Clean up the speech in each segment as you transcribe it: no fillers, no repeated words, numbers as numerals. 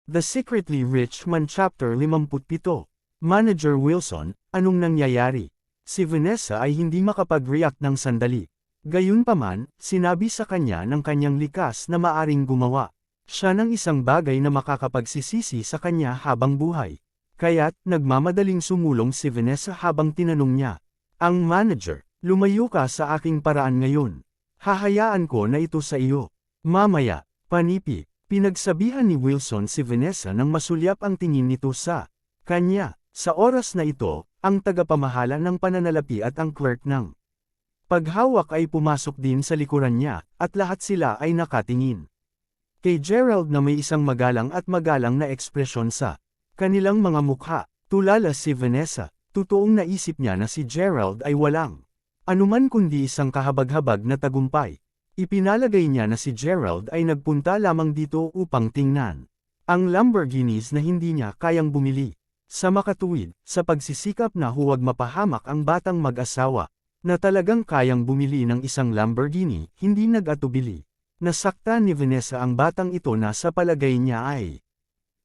The Secretly Rich Man Chapter 57. Manager Wilson, anong nangyayari? Si Vanessa ay hindi makapag-react ng sandali. Gayunpaman, sinabi sa kanya ng kanyang likas na maaring gumawa siya ng isang bagay na makakapagsisisi sa kanya habang buhay. Kaya't, nagmamadaling sumulong si Vanessa habang tinanong niya, ang manager, lumayo ka sa aking paraan ngayon. Hahayaan ko na ito sa iyo. Mamaya, panipi. Pinagsabihan ni Wilson si Vanessa nang masulyap ang tingin nito sa kanya. Sa oras na ito, ang tagapamahala ng pananalapi at ang clerk ng paghawak ay pumasok din sa likuran niya, at lahat sila ay nakatingin kay Gerald na may isang magalang na ekspresyon sa kanilang mga mukha. Tulala si Vanessa, totoong naisip niya na si Gerald ay walang anuman kundi isang kahabag-habag na tagumpay. Ipinalagay niya na si Gerald ay nagpunta lamang dito upang tingnan ang Lamborghinis na hindi niya kayang bumili. Sa makatuwid, sa pagsisikap na huwag mapahamak ang batang mag-asawa, na talagang kayang bumili ng isang Lamborghini, hindi nag-atubili. Nasaktan ni Vanessa ang batang ito na sa palagay niya ay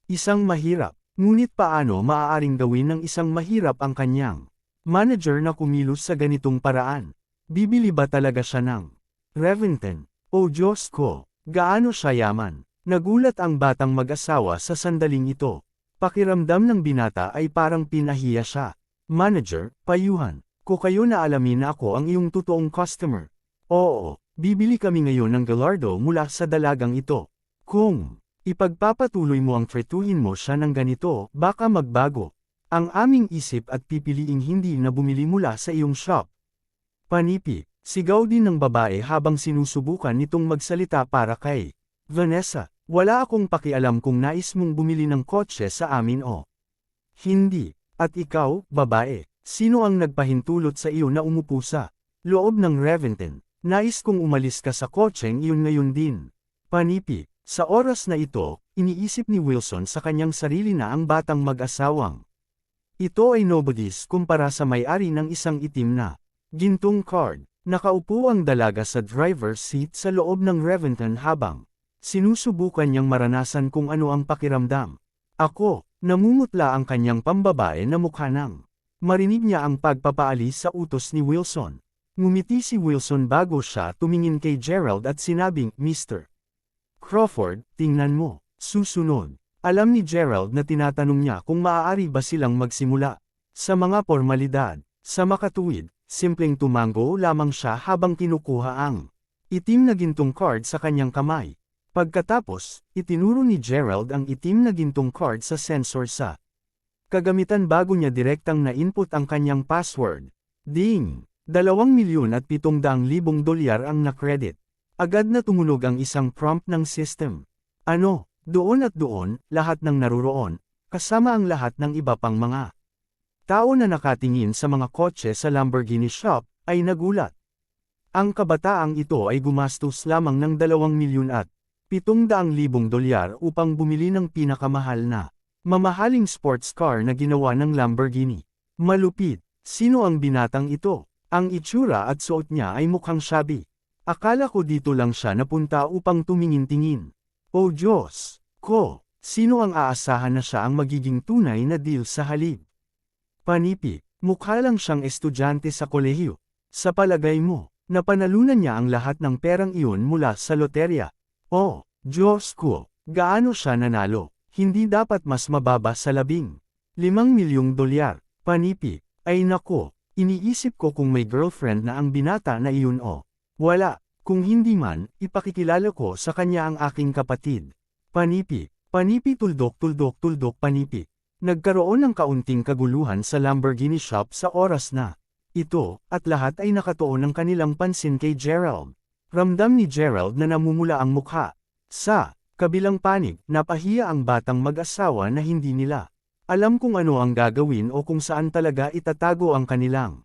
isang mahirap. Ngunit paano maaaring gawin ng isang mahirap ang kanyang manager na kumilos sa ganitong paraan? Bibili ba talaga siya ng Reventon? O Diyos ko, gaano siya yaman? Nagulat ang batang mag-asawa sa sandaling ito. Pakiramdam ng binata ay parang pinahiya siya. Manager, payuhan ko kayo na alamin na ako ang iyong totoong customer. Oo, bibili kami ngayon ng Gallardo mula sa dalagang ito. Kung ipagpapatuloy mo ang tretuhin mo siya ng ganito, baka magbago ang aming isip at pipiliing hindi na bumili mula sa iyong shop. Panipi. Sigaw din ng babae habang sinusubukan nitong magsalita para kay Vanessa. Wala akong pakialam kung nais mong bumili ng kotse sa amin o hindi. At ikaw, babae, sino ang nagpahintulot sa iyo na umupo sa loob ng Reventon? Nais kong umalis ka sa kotseng iyon ngayon din. Panipi. Sa oras na ito, iniisip ni Wilson sa kanyang sarili na ang batang mag-asawang ito ay nobody's kumpara sa may-ari ng isang itim na gintong card. Nakaupo ang dalaga sa driver's seat sa loob ng Reventon habang sinusubukan niyang maranasan kung ano ang pakiramdam. Ako, namumutla ang kanyang pambabae na mukha nang marinig niya ang pagpapaalis sa utos ni Wilson. Ngumiti si Wilson bago siya tumingin kay Gerald at sinabing, Mr. Crawford, tingnan mo. Susunod. Alam ni Gerald na tinatanong niya kung maaari ba silang magsimula sa mga formalidad. Sa makatuwid, simpleng tumango lamang siya habang kinukuha ang itim na gintong card sa kanyang kamay. Pagkatapos, itinuro ni Gerald ang itim na gintong card sa sensor sa kagamitan bago niya direktang na-input ang kanyang password. Ding! 2,700,000 dolyar ang na-credit. Agad na tumunog ang isang prompt ng system. Ano, doon at doon, lahat ng naruroon, kasama ang lahat ng iba pang mga tao na nakatingin sa mga kotse sa Lamborghini shop, ay nagulat. Ang kabataang ito ay gumastos lamang ng 2,700,000 dolyar upang bumili ng pinakamahal na mamahaling sports car na ginawa ng Lamborghini. Malupit. Sino ang binatang ito? Ang itsura at suot niya ay mukhang shabby. Akala ko dito lang siya napunta upang tumingin-tingin. O Diyos ko, sino ang aasahan na siya ang magiging tunay na deal sa halip? Panipi, mukha lang siyang estudyante sa kolehiyo. Sa palagay mo, napanalunan niya ang lahat ng perang iyon mula sa loterya. Oh, Diyos ko, gaano siya nanalo? Hindi dapat mas mababa sa 15,000,000 dolyar. Panipi, ay nako, iniisip ko kung may girlfriend na ang binata na iyon o wala. Kung hindi man, ipakikilala ko sa kanya ang aking kapatid. Panipi, panipi tuldok panipi. Nagkaroon ng kaunting kaguluhan sa Lamborghini shop sa oras na ito, at lahat ay nakatuon ng kanilang pansin kay Gerald. Ramdam ni Gerald na namumula ang mukha. Sa kabilang panig, napahiya ang batang mag-asawa na hindi nila alam kung ano ang gagawin o kung saan talaga itatago ang kanilang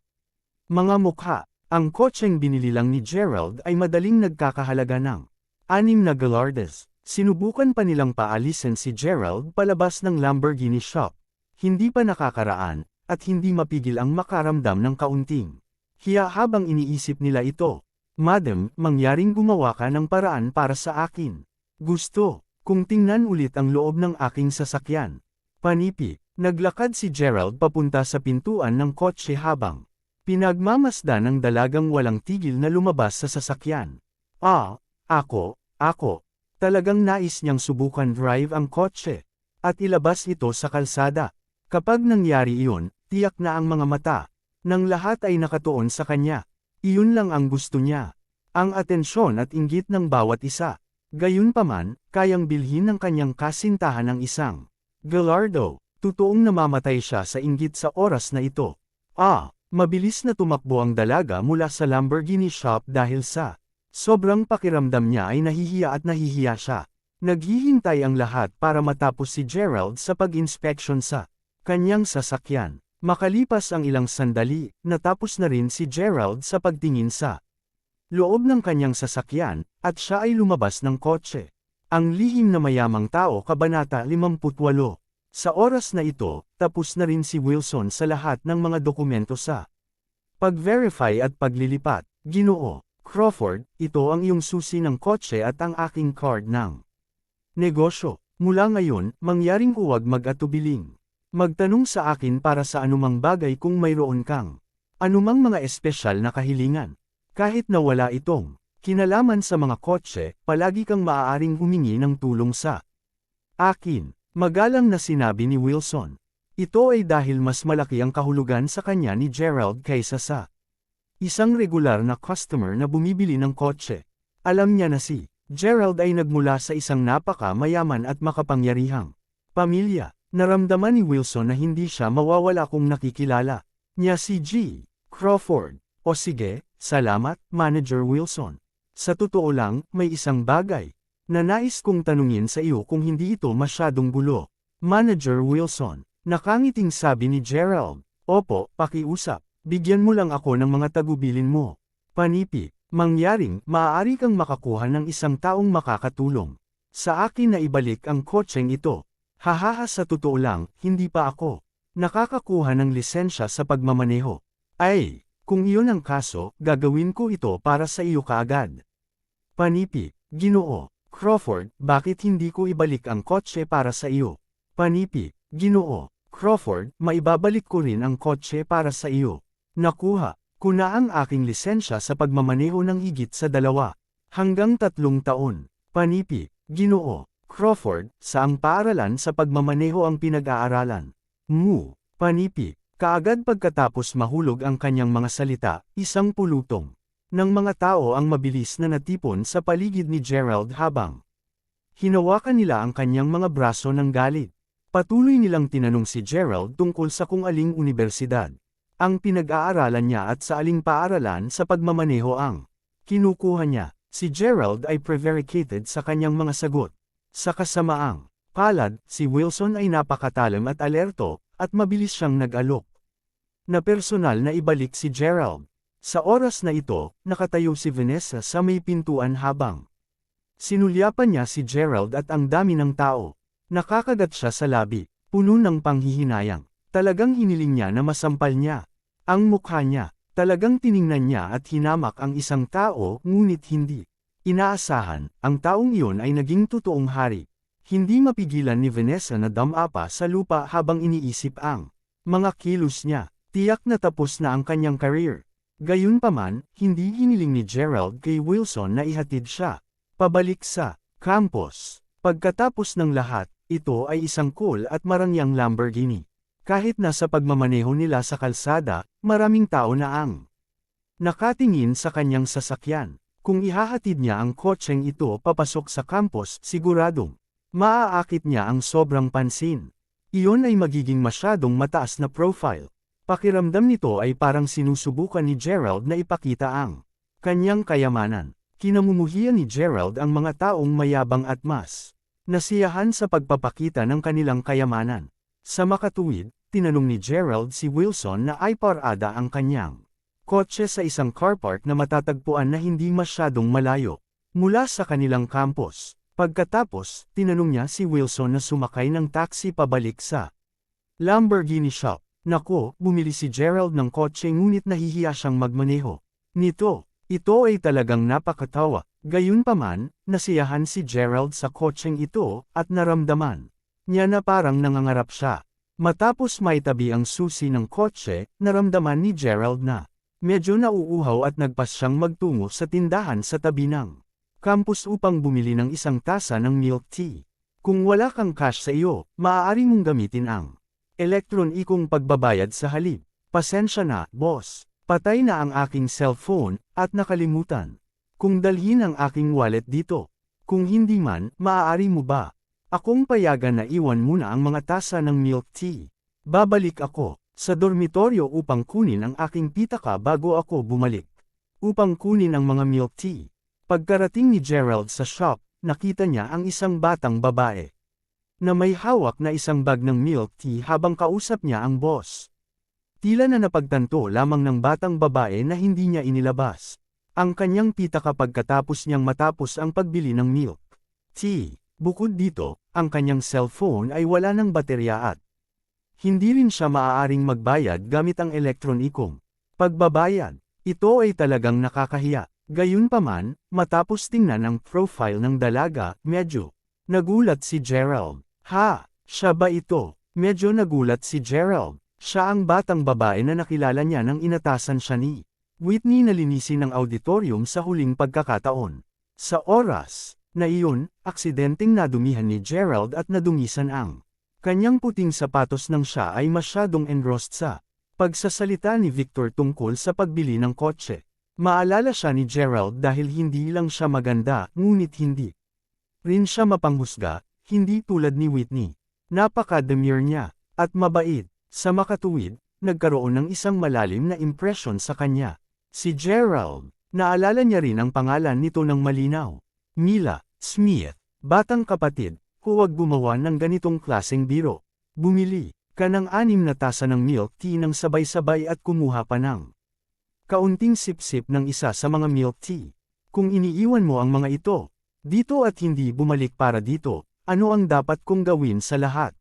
mga mukha. Ang kotseng binili lang ni Gerald ay madaling nagkakahalaga ng 6 na Gallardos. Sinubukan pa nilang paalisin si Gerald palabas ng Lamborghini shop. Hindi pa nakakaraan, at hindi mapigil ang makaramdam ng kaunting hiya habang iniisip nila ito. Madam, mangyaring gumawa ka ng paraan para sa akin. Gusto kung tingnan ulit ang loob ng aking sasakyan. Panipi, naglakad si Gerald papunta sa pintuan ng kotse habang pinagmamasdan ng dalagang walang tigil na lumabas sa sasakyan. Ako. Talagang nais niyang subukan drive ang kotse at ilabas ito sa kalsada. Kapag nangyari iyon, tiyak na ang mga mata ng lahat ay nakatuon sa kanya. Iyon lang ang gusto niya. Ang atensyon at inggit ng bawat isa. Gayunpaman, kayang bilhin ng kanyang kasintahan ng isang Gallardo. Totoong namamatay siya sa inggit sa oras na ito. Mabilis na tumakbo ang dalaga mula sa Lamborghini shop dahil sa sobrang pakiramdam niya ay nahihiya siya. Naghihintay ang lahat para matapos si Gerald sa pag-inspection sa kanyang sasakyan. Makalipas ang ilang sandali, natapos na rin si Gerald sa pagtingin sa loob ng kanyang sasakyan, at siya ay lumabas ng kotse. Ang lihim na mayamang tao, Kabanata 58. Sa oras na ito, tapos na rin si Wilson sa lahat ng mga dokumento sa pag-verify at paglilipat. Ginoo Crawford, ito ang iyong susi ng kotse at ang aking card ng negosyo. Mula ngayon, mangyaring huwag mag-atubiling magtanong sa akin para sa anumang bagay kung mayroon kang anumang mga espesyal na kahilingan. Kahit na wala itong kinalaman sa mga kotse, palagi kang maaaring humingi ng tulong sa akin. Magalang na sinabi ni Wilson. Ito ay dahil mas malaki ang kahulugan sa kanya ni Gerald kaysa sa isang regular na customer na bumibili ng kotse. Alam niya na si Gerald ay nagmula sa isang napaka-mayaman at makapangyarihang pamilya. Naramdaman ni Wilson na hindi siya mawawala kung nakikilala niya si G. Crawford. O sige, salamat, Manager Wilson. Sa totoo lang, may isang bagay na nais kong tanungin sa iyo kung hindi ito masyadong gulo. Manager Wilson. Nakangiting sabi ni Gerald. Opo, pakiusap. Bigyan mo lang ako ng mga tagubilin mo. Panipi, mangyaring maaari kang makakuha ng isang taong makakatulong sa akin na ibalik ang kotseng ito. Hahaha, sa totoo lang, hindi pa ako nakakakuha ng lisensya sa pagmamaneho. Ay, kung iyon ang kaso, gagawin ko ito para sa iyo kaagad. Panipi, Ginoo Crawford, bakit hindi ko ibalik ang kotse para sa iyo? Panipi, Ginoo Crawford, maibabalik ko rin ang kotse para sa iyo. Nakuha ko na ang aking lisensya sa pagmamaneho ng higit sa 2 hanggang 3 taon. Panipi, Ginoo Crawford, saang paaralan sa pagmamaneho ang pinag-aaralan? Panipi, kaagad pagkatapos mahulog ang kanyang mga salita, isang pulutong ng mga tao ang mabilis na natipon sa paligid ni Gerald habang hinawakan nila ang kanyang mga braso ng galit. Patuloy nilang tinanong si Gerald tungkol sa kung aling unibersidad ang pinag-aaralan niya at sa aling paaralan sa pagmamaneho ang kinukuha niya. Si Gerald ay prevaricated sa kanyang mga sagot. Sa kasamaang palad, si Wilson ay napakatalim at alerto, at mabilis siyang nag-alok na personal na ibalik si Gerald. Sa oras na ito, nakatayo si Vanessa sa may pintuan habang sinulyapan niya si Gerald at ang dami ng tao. Nakakagat siya sa labi, puno ng panghihinayang. Talagang hiniling niya na masampal niya ang mukha niya. Talagang tiningnan niya at hinamak ang isang tao, ngunit hindi inaasahan, ang taong iyon ay naging totoong hari. Hindi mapigilan ni Vanessa na damapa sa lupa habang iniisip ang mga kilos niya. Tiyak na tapos na ang kanyang career. Gayunpaman, hindi hiniling ni Gerald kay Wilson na ihatid siya pabalik sa campus. Pagkatapos ng lahat, ito ay isang cool at marangyang Lamborghini. Kahit nasa pagmamaneho nila sa kalsada, maraming tao na ang nakatingin sa kanyang sasakyan. Kung ihahatid niya ang kotseng ito papasok sa campus, siguradong maaakit niya ang sobrang pansin. Iyon ay magiging masyadong mataas na profile. Pakiramdam nito ay parang sinusubukan ni Gerald na ipakita ang kanyang kayamanan. Kinamumuhian ni Gerald ang mga taong mayabang at mas nasiyahan sa pagpapakita ng kanilang kayamanan. Sa makatuwid, tinanong ni Gerald si Wilson na ay parada ang kanyang kotse sa isang car park na matatagpuan na hindi masyadong malayo mula sa kanilang campus. Pagkatapos, tinanong niya si Wilson na sumakay ng taxi pabalik sa Lamborghini shop. Nako, bumili si Gerald ng kotse ngunit nahihiya siyang magmaneho. Ito ay talagang napakatawa. Gayunpaman, nasiyahan si Gerald sa kotseng ito, at naramdaman niya na parang nangangarap siya. Matapos maitabi ang susi ng kotse, naramdaman ni Gerald na medyo nauuhaw at nagpas siyang magtungo sa tindahan sa tabi ng campus upang bumili ng isang tasa ng milk tea. Kung wala kang cash sa iyo, maaari mong gamitin ang elektronikong pagbabayad sa halip. Pasensya na, boss. Patay na ang aking cellphone, at nakalimutan kung dalhin ang aking wallet dito. Kung hindi man, maaari mo ba akong payagan na iwan muna ang mga tasa ng milk tea? Babalik ako sa dormitoryo upang kunin ang aking pitaka bago ako bumalik upang kunin ang mga milk tea. Pagkarating ni Gerald sa shop, nakita niya ang isang batang babae na may hawak na isang bag ng milk tea habang kausap niya ang boss. Tila na napagtanto lamang ng batang babae na hindi niya inilabas ang kanyang pitaka pagkatapos niyang matapos ang pagbili ng milk tea. Bukod dito, ang kanyang cellphone ay wala ng baterya at hindi rin siya maaaring magbayad gamit ang elektronikong pagbabayad. Ito ay talagang nakakahiya. Gayunpaman, matapos tingnan ang profile ng dalaga, medyo nagulat si Gerald. Ha, siya ba ito? Medyo nagulat si Gerald. Siya ang batang babae na nakilala niya nang inatasan siya ni Whitney na linisin ng auditorium sa huling pagkakataon. Sa oras na iyon, aksidenteng nadumihan ni Gerald at nadungisan ang kanyang puting sapatos nang siya ay masyadong engrossed sa pagsasalita ni Victor tungkol sa pagbili ng kotse. Maalala siya ni Gerald dahil hindi lang siya maganda, ngunit hindi rin siya mapanghusga, hindi tulad ni Whitney. Napaka-demure niya, at mabait. Sa makatuwid, nagkaroon ng isang malalim na impresyon sa kanya. Si Gerald, naalala niya rin ang pangalan nito ng malinaw. Mila Smith, batang kapatid, huwag gumawa ng ganitong klaseng biro. Bumili ka ng 6 na tasa ng milk tea ng sabay-sabay at kumuha pa ng kaunting sip-sip ng isa sa mga milk tea. Kung iniiwan mo ang mga ito dito at hindi bumalik para dito, ano ang dapat kong gawin sa lahat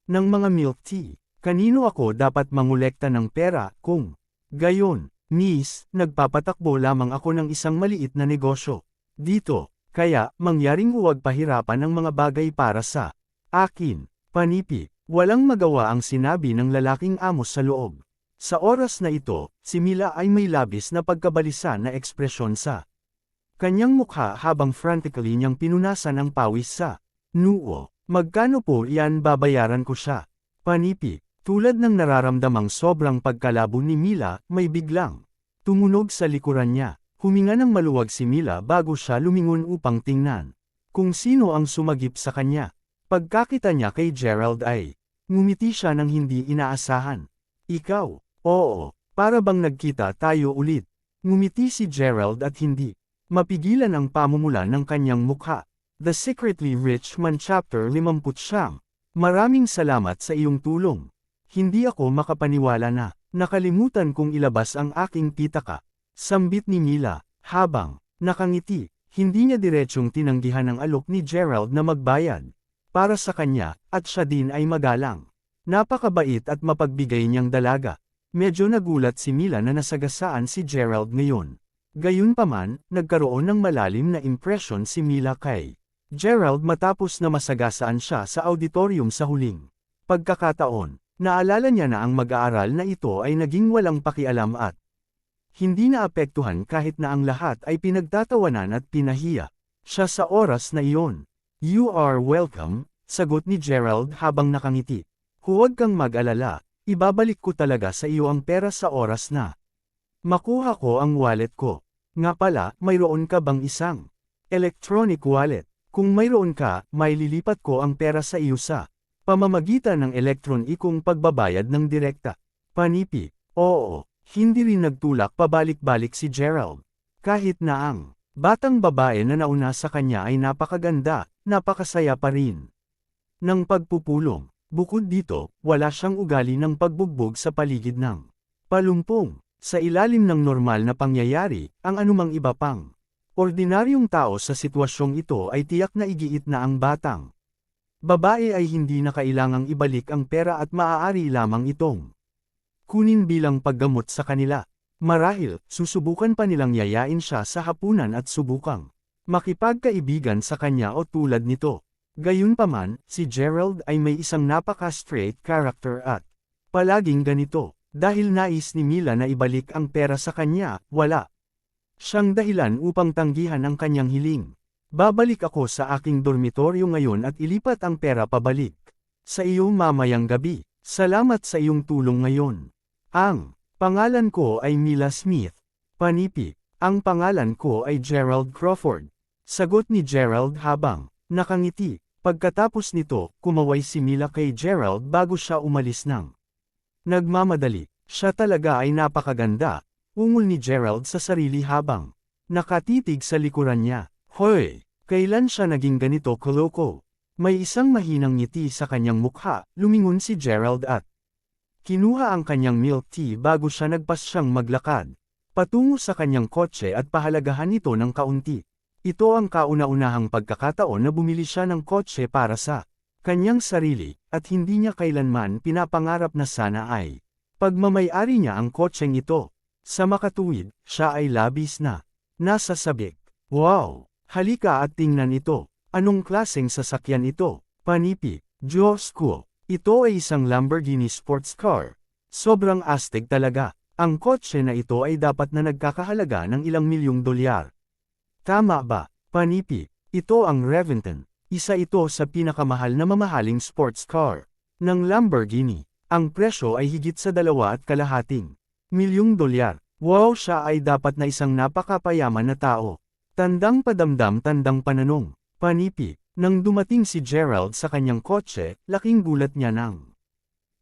ng mga milk tea? Kanino ako dapat mangolekta ng pera kung gayon? Miss, nagpapatakbo lamang ako ng isang maliit na negosyo dito, kaya mangyaring huwag pahirapan ng mga bagay para sa akin. Panipi, walang magawa ang sinabi ng lalaking amo sa loob. Sa oras na ito, si Mila ay may labis na pagkabalisa na ekspresyon sa kanyang mukha habang frantically niyang pinunasan ang pawis sa noo. Magkano po yan babayaran ko siya? Panipi. Tulad ng nararamdamang sobrang pagkalabo ni Mila, may biglang tumunog sa likuran niya. Huminga ng maluwag si Mila bago siya lumingon upang tingnan kung sino ang sumagip sa kanya. Pagkakita niya kay Gerald ay ngumiti siya ng hindi inaasahan. Ikaw? Oo, para bang nagkita tayo ulit. Ngumiti si Gerald at hindi mapigilan ang pamumula ng kanyang mukha. The Secretly Rich Man Chapter 50. Maraming salamat sa iyong tulong. Hindi ako makapaniwala na nakalimutan kong ilabas ang aking pitaka. Sambit ni Mila, habang nakangiti. Hindi niya diretsyong tinanggihan ang alok ni Gerald na magbayad para sa kanya, at siya din ay magalang. Napakabait at mapagbigay niyang dalaga. Medyo nagulat si Mila na nasagasaan si Gerald ngayon. Gayunpaman, nagkaroon ng malalim na impresyon si Mila kay Gerald matapos na masagasaan siya sa auditorium sa huling pagkakataon. Naalala niya na ang mag-aaral na ito ay naging walang pakialam at hindi naapektuhan kahit na ang lahat ay pinagtatawanan at pinahiya siya sa oras na iyon. You are welcome, sagot ni Gerald habang nakangiti. Huwag kang mag-alala, ibabalik ko talaga sa iyo ang pera sa oras na makuha ko ang wallet ko. Nga pala, mayroon ka bang isang electronic wallet? Kung mayroon ka, may lilipat ko ang pera sa iyo sa pamamagitan ng elektronikong pagbabayad ng direkta. Panipi, oo, hindi rin nagtulak pabalik-balik si Gerald. Kahit na ang batang babae na nauna sa kanya ay napakaganda, napakasaya pa rin ng pagpupulong. Bukod dito, wala siyang ugali ng pagbugbog sa paligid ng palumpong. Sa ilalim ng normal na pangyayari, ang anumang iba pang ordinaryong tao sa sitwasyong ito ay tiyak na igiit na ang batang babae ay hindi na kailangang ibalik ang pera at maaari lamang itong kunin bilang paggamot sa kanila. Marahil, susubukan pa nilang yayain siya sa hapunan at subukang makipagkaibigan sa kanya o tulad nito. Gayunpaman, si Gerald ay may isang napaka-straight character at palaging ganito. Dahil nais ni Mila na ibalik ang pera sa kanya, wala siyang dahilan upang tanggihan ang kanyang hiling. Babalik ako sa aking dormitoryo ngayon at ilipat ang pera pabalik sa iyo mamayang gabi. Salamat sa iyong tulong ngayon. Ang pangalan ko ay Mila Smith. Panipi. Ang pangalan ko ay Gerald Crawford. Sagot ni Gerald habang nakangiti. Pagkatapos nito, kumaway si Mila kay Gerald bago siya umalis ng nagmamadali. Siya talaga ay napakaganda, ungol ni Gerald sa sarili habang nakatitig sa likuran niya. Hoy! Kailan siya naging ganito koloko? May isang mahinang ngiti sa kanyang mukha, lumingon si Gerald at kinuha ang kanyang milk tea bago siya nagpasyang maglakad patungo sa kanyang kotse at pahalagahan ito ng kaunti. Ito ang kauna-unahang pagkakataon na bumili siya ng kotse para sa kanyang sarili, at hindi niya kailanman pinapangarap na sana ay pagmamay-ari niya ang kotseng ito. Sa makatuwid, siya ay labis na nasa sabik. Wow! Halika at tingnan ito. Anong klaseng sasakyan ito? Panipi. Diyos ko! Ito ay isang Lamborghini sports car. Sobrang astig talaga. Ang kotse na ito ay dapat na nagkakahalaga ng ilang milyong dolyar. Tama ba? Panipi. Ito ang Reventon. Isa ito sa pinakamahal na mamahaling sports car ng Lamborghini. Ang presyo ay higit sa 2.5 milyong dolyar. Wow, siya ay dapat na isang napakapayaman na tao. Tandang padamdam tandang pananong. Panipi. Nang dumating si Gerald sa kanyang kotse, laking gulat niya nang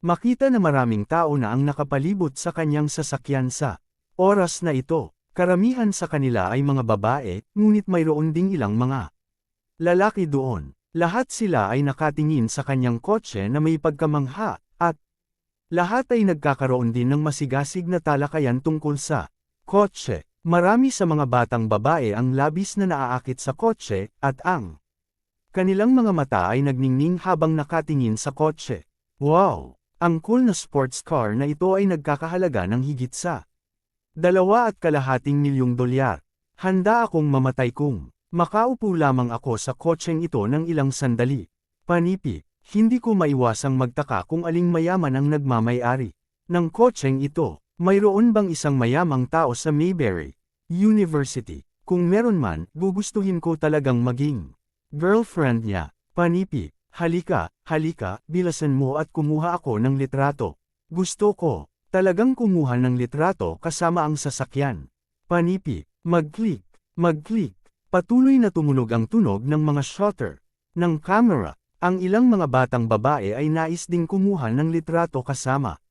makita na maraming tao na ang nakapalibot sa kanyang sasakyan sa oras na ito. Karamihan sa kanila ay mga babae, ngunit mayroon ding ilang mga lalaki doon. Lahat sila ay nakatingin sa kanyang kotse na may pagkamangha, at lahat ay nagkakaroon din ng masigasig na talakayan tungkol sa kotse. Marami sa mga batang babae ang labis na naaakit sa kotse, at ang kanilang mga mata ay nagningning habang nakatingin sa kotse. Wow! Ang cool na sports car na ito ay nagkakahalaga ng higit sa 2.5 milyong dolyar. Handa akong mamatay kung makaupo lamang ako sa kotseng ito ng ilang sandali. Panipi. Hindi ko maiwasang magtaka kung aling mayaman ang nagmamay-ari ng kotseng ito. Mayroon bang isang mayamang tao sa Mayberry University? Kung meron man, gugustuhin ko talagang maging girlfriend niya. Panipi. Halika, bilasan mo at kumuha ako ng litrato. Gusto ko talagang kumuha ng litrato kasama ang sasakyan. Panipi. Mag-click. Patuloy na tumunog ang tunog ng mga shutter ng camera. Ang ilang mga batang babae ay nais ding kumuha ng litrato kasama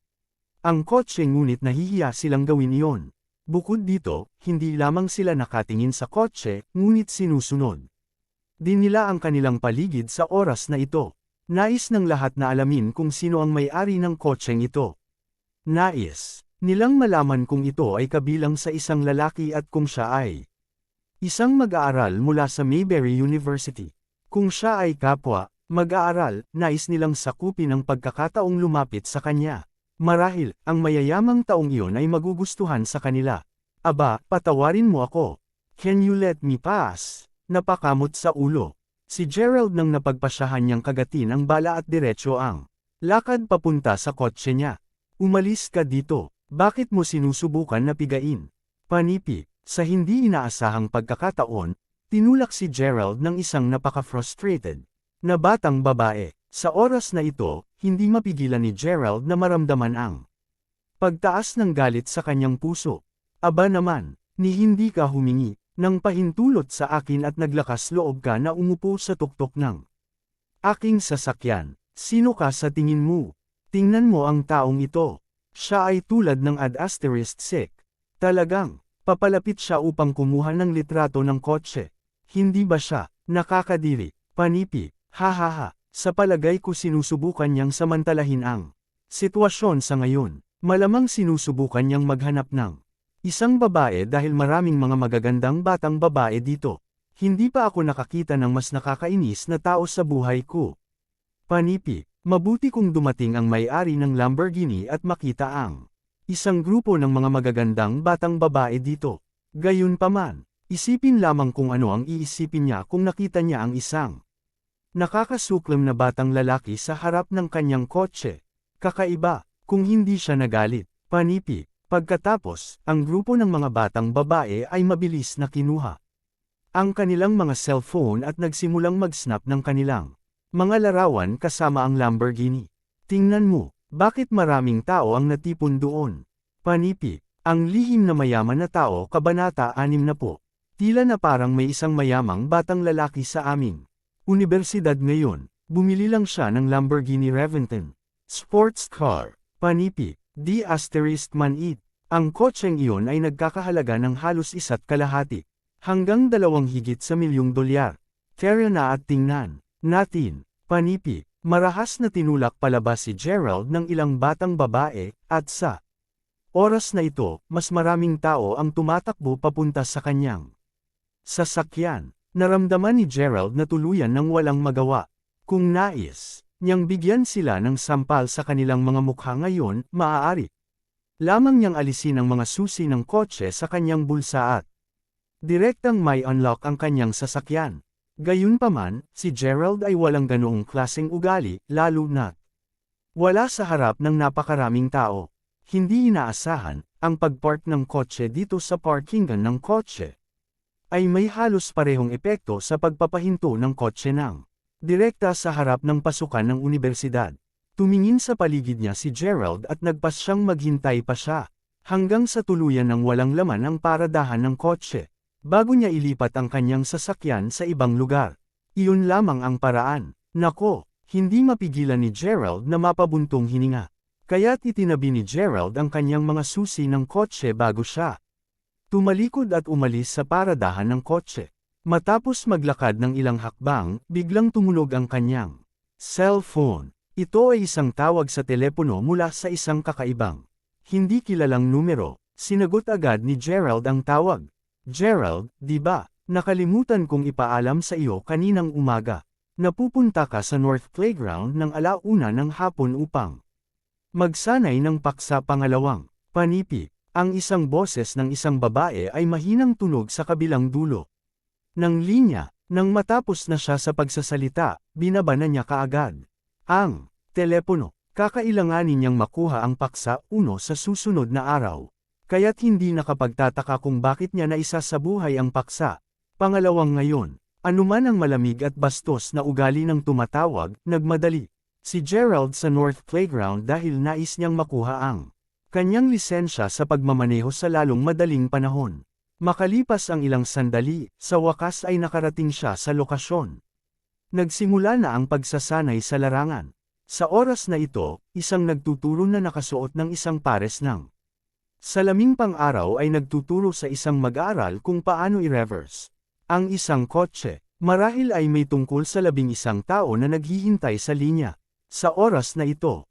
ang kotse, ngunit nahihiya silang gawin iyon. Bukod dito, hindi lamang sila nakatingin sa kotse, ngunit sinusunod din nila ang kanilang paligid sa oras na ito. Nais ng lahat na alamin kung sino ang may-ari ng kotseng ito. Nais nilang malaman kung ito ay kabilang sa isang lalaki at kung siya ay isang mag-aaral mula sa Mayberry University. Kung siya ay kapwa mag-aaral, nais nilang sakupin ang pagkakataong lumapit sa kanya. Marahil, ang mayayamang taong iyon ay magugustuhan sa kanila. Aba, patawarin mo ako. Can you let me pass? Napakamot sa ulo. Si Gerald nang napagpasyahan niyang kagatin ang bala at diretso ang lakad papunta sa kotse niya. Umalis ka dito. Bakit mo sinusubukan na pigain? Panipi. Sa hindi inaasahang pagkakataon, tinulak si Gerald ng isang napaka-frustrated na batang babae. Sa oras na ito, hindi mapigilan ni Gerald na maramdaman ang pagtaas ng galit sa kanyang puso. Aba naman, ni hindi ka humingi ng pahintulot sa akin at naglakas loob ka na umupo sa tuktok ng aking sasakyan. Sino ka sa tingin mo? Tingnan mo ang taong ito. Siya ay tulad ng *6. Talagang, papalapit siya upang kumuha ng litrato ng kotse. Hindi ba siya nakakadiri? Panipi. Hahaha. Sa palagay ko sinusubukan niyang samantalahin ang sitwasyon sa ngayon. Malamang sinusubukan niyang maghanap ng isang babae dahil maraming mga magagandang batang babae dito. Hindi pa ako nakakita ng mas nakakainis na tao sa buhay ko. Panipi. Mabuti kung dumating ang may-ari ng Lamborghini at makita ang isang grupo ng mga magagandang batang babae dito. Gayunpaman, Isipin lamang kung ano ang iisipin niya kung nakita niya ang isang nakakasuklam na batang lalaki sa harap ng kanyang kotse. Kakaiba, kung hindi siya nagalit, panipi. Pagkatapos, ang grupo ng mga batang babae ay mabilis na kinuha ang kanilang mga cellphone at nagsimulang mag-snap ng kanilang mga larawan kasama ang Lamborghini. Tingnan mo, bakit maraming tao ang natipon doon? Panipi, ang lihim na mayaman na tao, Kabanata 60. Tila na parang may isang mayamang batang lalaki sa aming universidad ngayon. Bumili lang siya ng Lamborghini Reventon sports car. Panipi, D*man it. Ang kotseng iyon ay nagkakahalaga ng halos 1.5 hanggang 2 higit sa milyong dolyar. Tara na at tingnan natin. Panipi, marahas na tinulak palabas si Gerald ng ilang batang babae, at sa oras na ito, mas maraming tao ang tumatakbo papunta sa kanyang sasakyan. Naramdaman ni Gerald na tuluyan ng walang magawa. Kung nais niyang bigyan sila ng sampal sa kanilang mga mukha ngayon, maaari lamang niyang alisin ang mga susi ng kotse sa kanyang bulsa at direktang may unlock ang kanyang sasakyan. Gayunpaman, si Gerald ay walang ganoong klaseng ugali, lalo na't wala sa harap ng napakaraming tao. Hindi inaasahan, ang pagpark ng kotse dito sa parkingan ng kotse ay may halos parehong epekto sa pagpapahinto ng kotse ng direkta sa harap ng pasukan ng unibersidad. Tumingin sa paligid niya si Gerald at nagpas siyang maghintay pa siya, hanggang sa tuluyan ng walang laman ang paradahan ng kotse, bago niya ilipat ang kanyang sasakyan sa ibang lugar. Iyon lamang ang paraan. Nako, hindi mapigilan ni Gerald na mapabuntong hininga. Kaya't itinabi ni Gerald ang kanyang mga susi ng kotse bago siya tumalikod at umalis sa paradahan ng kotse. Matapos maglakad ng ilang hakbang, biglang tumunog ang kanyang cellphone. Ito ay isang tawag sa telepono mula sa isang kakaibang, hindi kilalang numero. Sinagot agad ni Gerald ang tawag. Gerald, di ba, nakalimutan kong ipaalam sa iyo kaninang umaga. Napupunta ka sa North Playground ng 1:00 ng hapon upang magsanay ng paksa pangalawang. Panipi, ang isang boses ng isang babae ay mahinang tunog sa kabilang dulo ng linya. Nang matapos na siya sa pagsasalita, binaba na niya kaagad ang telepono. Kakailanganin niyang makuha ang paksa 1 sa susunod na araw. Kaya't hindi nakapagtataka kung bakit niya naisasabuhay ang paksa. Pangalawang ngayon, anuman ang malamig at bastos na ugali ng tumatawag, nagmadali si Gerald sa North Playground dahil nais niyang makuha ang kanyang lisensya sa pagmamaneho sa lalong madaling panahon. Makalipas ang ilang sandali, sa wakas ay nakarating siya sa lokasyon. Nagsimula na ang pagsasanay sa larangan. Sa oras na ito, isang nagtuturo na nakasuot ng isang pares ng salaming pang-araw ay nagtuturo sa isang mag-aaral kung paano i-reverse ang isang kotse. Marahil ay may tungkol sa 11 tao na naghihintay sa linya. Sa oras na ito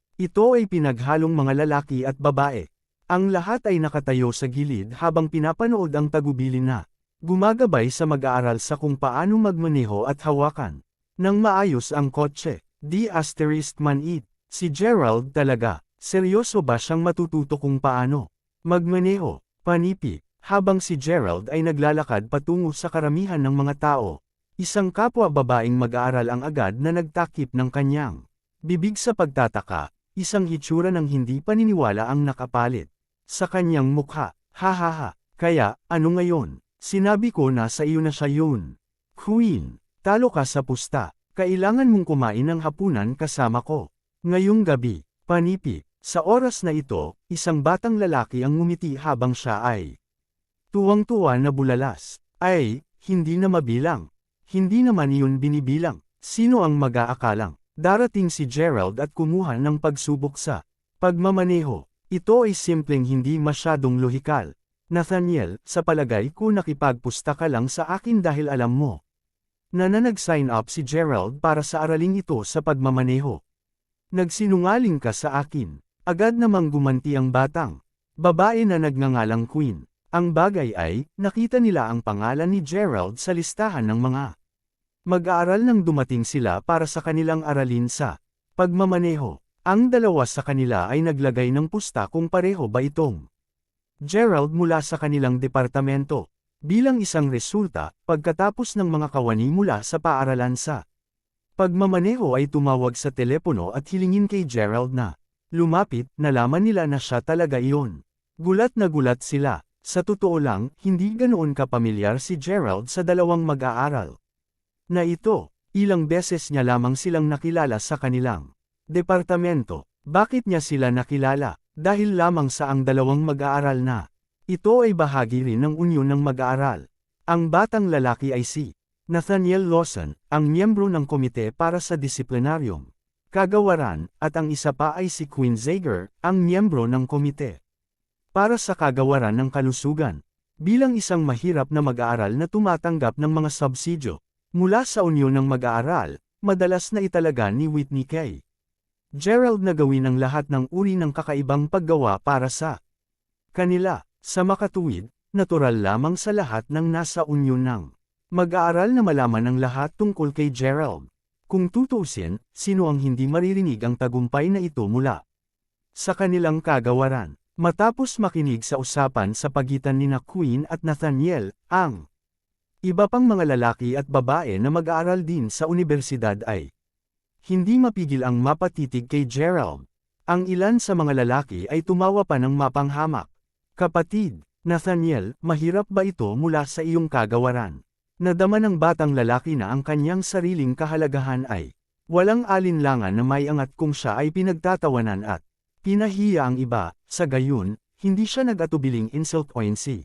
ay pinaghalong mga lalaki at babae. Ang lahat ay nakatayo sa gilid habang pinapanood ang tagubilin na gumagabay sa mag-aaral sa kung paano magmaneho at hawakan ng maayos ang kotse. D*man it. Si Gerald talaga, seryoso ba siyang matututo kung paano magmaneho? Panipi, habang si Gerald ay naglalakad patungo sa karamihan ng mga tao, isang kapwa babaeng mag-aaral ang agad na nagtakip ng kanyang bibig sa pagtataka, isang hitsura ng hindi paniniwala ang nakapalit sa kanyang mukha. Hahaha, kaya, ano ngayon? Sinabi ko na sa iyo na siya yun. Queen, talo ka sa pusta. Kailangan mong kumain ng hapunan kasama ko ngayong gabi. Panipi, sa oras na ito, isang batang lalaki ang ngumiti habang siya ay tuwang-tuwa na bulalas. Ay, hindi na mabilang. Hindi naman iyon binibilang. Sino ang mag-aakalang darating si Gerald at kumuha ng pagsubok sa pagmamaneho? Ito ay simpleng hindi masyadong lohikal. Nathaniel, sa palagay ko nakipagpusta ka lang sa akin dahil alam mo na nag-sign up si Gerald para sa araling ito sa pagmamaneho. Nagsinungaling ka sa akin. Agad namang gumanti ang batang babae na nagngangalang Queen. Ang bagay ay, nakita nila ang pangalan ni Gerald sa listahan ng mga mag-aaral nang dumating sila para sa kanilang aralin sa pagmamaneho. Ang dalawa sa kanila ay naglagay ng pusta kung pareho ba itong Gerald mula sa kanilang departamento. Bilang isang resulta, pagkatapos ng mga kawani mula sa paaralan sa pagmamaneho ay tumawag sa telepono at hilingin kay Gerald na lumapit. Nalaman nila na siya talaga iyon. Gulat na gulat sila. Sa totoo lang, hindi ganoon kapamilyar si Gerald sa dalawang mag-aaral na ito. Ilang beses niya lamang silang nakilala sa kanilang departamento. Bakit niya sila nakilala? Dahil lamang sa ang dalawang mag-aaral na ito ay bahagi rin ng unyon ng mag-aaral. Ang batang lalaki ay si Nathaniel Lawson, ang miyembro ng komite para sa disiplinaryong kagawaran, at ang isa pa ay si Quinn Zager, ang miyembro ng komite para sa kagawaran ng kalusugan. Bilang isang mahirap na mag-aaral na tumatanggap ng mga subsidyo mula sa unyon ng mag-aaral, madalas na italaga ni Whitney K. Gerald na gawin ang lahat ng uri ng kakaibang paggawa para sa kanila. Sa makatuwid, natural lamang sa lahat ng nasa unyon ng mag-aaral na malaman ang lahat tungkol kay Gerald. Kung tutuusin, sino ang hindi maririnig ang tagumpay na ito mula sa kanilang kagawaran? Matapos makinig sa usapan sa pagitan nina Quinn at Nathaniel, ang iba pang mga lalaki at babae na mag-aaral din sa universidad ay hindi mapigil ang mapatitig kay Gerald. Ang ilan sa mga lalaki ay tumawa pa ng mapanghamak. Kapatid, Nathaniel, mahirap ba ito mula sa iyong kagawaran? Nadama ng batang lalaki na ang kanyang sariling kahalagahan ay walang alinlangan na may angat kung siya ay pinagtatawanan at pinahiya ang iba. Sa gayon, hindi siya nag-atubiling insult o si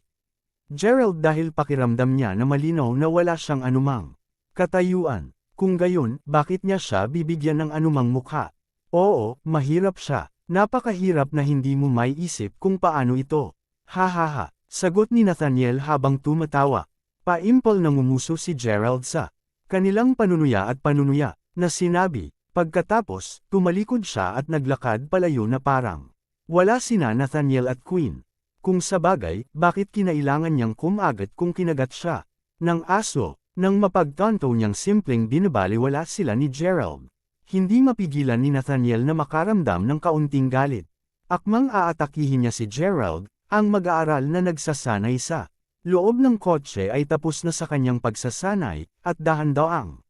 Gerald dahil pakiramdam niya na malinaw na wala siyang anumang katayuan. Kung gayon, bakit niya siya bibigyan ng anumang mukha? Oo, mahirap siya. Napakahirap na hindi mo may isip kung paano ito. Hahaha, sagot ni Nathaniel habang tumatawa. Paimpol na ngumuso si Gerald sa kanilang panunuya at panunuya, na sinabi. Pagkatapos, tumalikod siya at naglakad palayo na parang wala sina Nathaniel at Quinn. Kung sabagay, bakit kinailangan niyang kumagat kung kinagat siya ng aso, nang mapagtanto niyang simpleng binabaliwala sila ni Gerald? Hindi mapigilan ni Nathaniel na makaramdam ng kaunting galit. Akmang aatakihin niya si Gerald, ang mag-aaral na nagsasanay sa loob ng kotse ay tapos na sa kanyang pagsasanay, at dahan-daang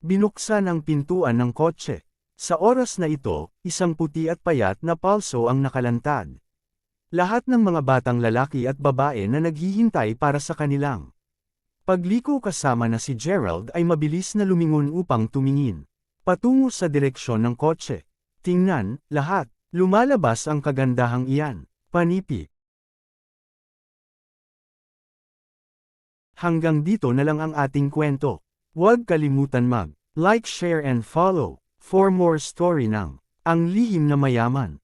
binuksan ang pintuan ng kotse. Sa oras na ito, isang puti at payat na palso ang nakalantad. Lahat ng mga batang lalaki at babae na naghihintay para sa kanilang pagliko kasama na si Gerald ay mabilis na lumingon upang tumingin patungo sa direksyon ng kotse. Tingnan, lahat, lumalabas ang kagandahang iyan. Panipi. Hanggang dito na lang ang ating kwento. Huwag kalimutan mag-like, share and follow for more story ng Ang Lihim na Mayaman.